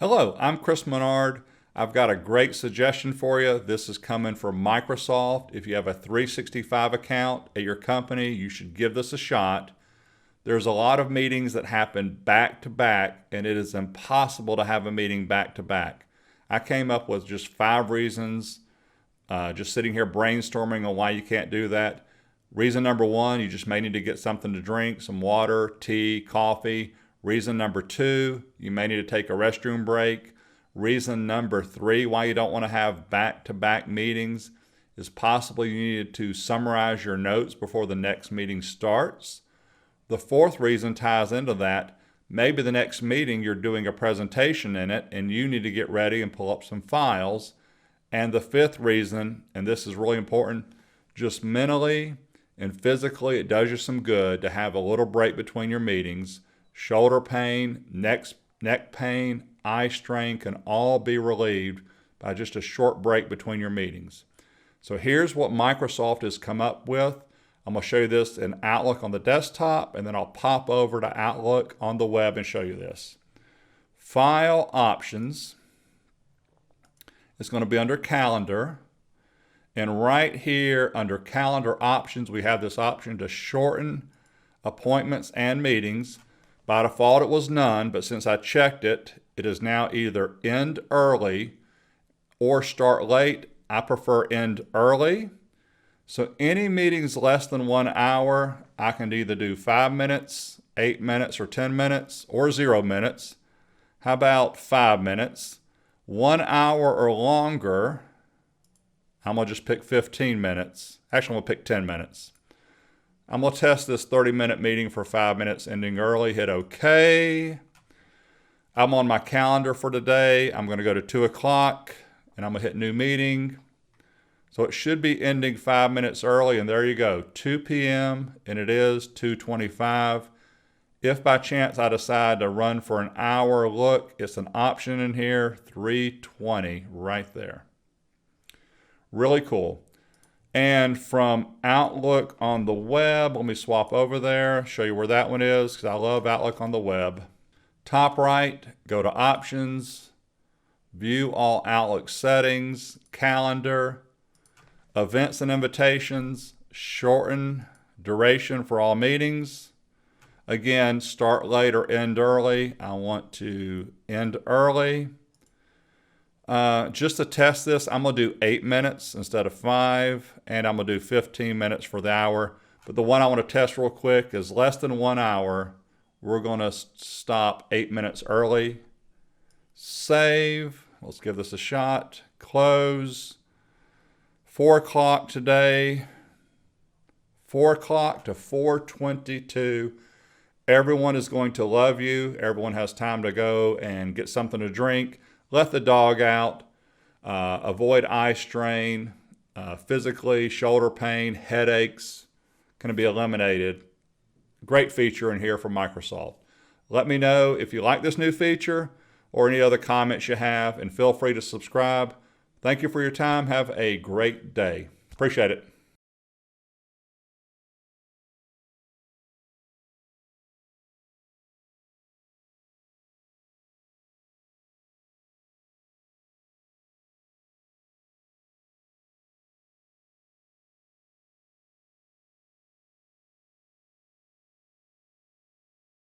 Hello, I'm Chris Menard. I've got a great suggestion for you. This is coming from Microsoft. If you have a 365 account at your company, you should give this a shot. There's a lot of meetings that happen back to back, and it is impossible to have a meeting back to back. I came up with just 5 reasons, just sitting here brainstorming on why you can't do that. Reason number 1, you just may need to get something to drink, some water, tea, coffee. Reason number 2, you may need to take a restroom break. Reason number 3, why you don't want to have back-to-back meetings is possibly you need to summarize your notes before the next meeting starts. The 4th reason ties into that. Maybe the next meeting you're doing a presentation in it and you need to get ready and pull up some files. And the 5th reason, and this is really important, just mentally and physically it does you some good to have a little break between your meetings. Shoulder pain, neck pain, eye strain can all be relieved by just a short break between your meetings. So here's what Microsoft has come up with. I'm going to show you this in Outlook on the desktop, and then I'll pop over to Outlook on the web and show you this. File Options is going to be under Calendar. And right here under Calendar Options, we have this option to shorten appointments and meetings. By default, it was none, but since I checked it, it is now either end early or start late. I prefer end early. So any meetings less than 1 hour, I can either do 5 minutes, 8 minutes, or 10 minutes, or 0 minutes. How about 5 minutes? 1 hour or longer, I'm going to just pick 15 minutes. Actually, I'm going to pick 10 minutes. I'm going to test this 30-minute meeting for 5 minutes, ending early. Hit OK. I'm on my calendar for today. I'm going to go to 2 o'clock, and I'm going to hit New Meeting. So it should be ending 5 minutes early, and there you go, 2 p.m., and it is 2:25. If by chance I decide to run for an hour, look, it's an option in here, 3:20 right there. Really cool. And from Outlook on the web, let me swap over there, show you where that one is, because I love Outlook on the web. Top right, go to Options, View All Outlook Settings, Calendar, Events and Invitations, Shorten Duration for all meetings. Again, start late or end early. I want to end early. Just to test this, I'm going to do 8 minutes instead of 5, and I'm going to do 15 minutes for the hour. But the one I want to test real quick is less than 1 hour. We're going to stop 8 minutes early. Save. Let's give this a shot. Close. 4 o'clock today. 4 o'clock to 4:22. Everyone is going to love you. Everyone has time to go and get something to drink. Let the dog out, avoid eye strain, physically, shoulder pain, headaches can be eliminated. Great feature in here from Microsoft. Let me know if you like this new feature or any other comments you have, and feel free to subscribe. Thank you for your time. Have a great day. Appreciate it.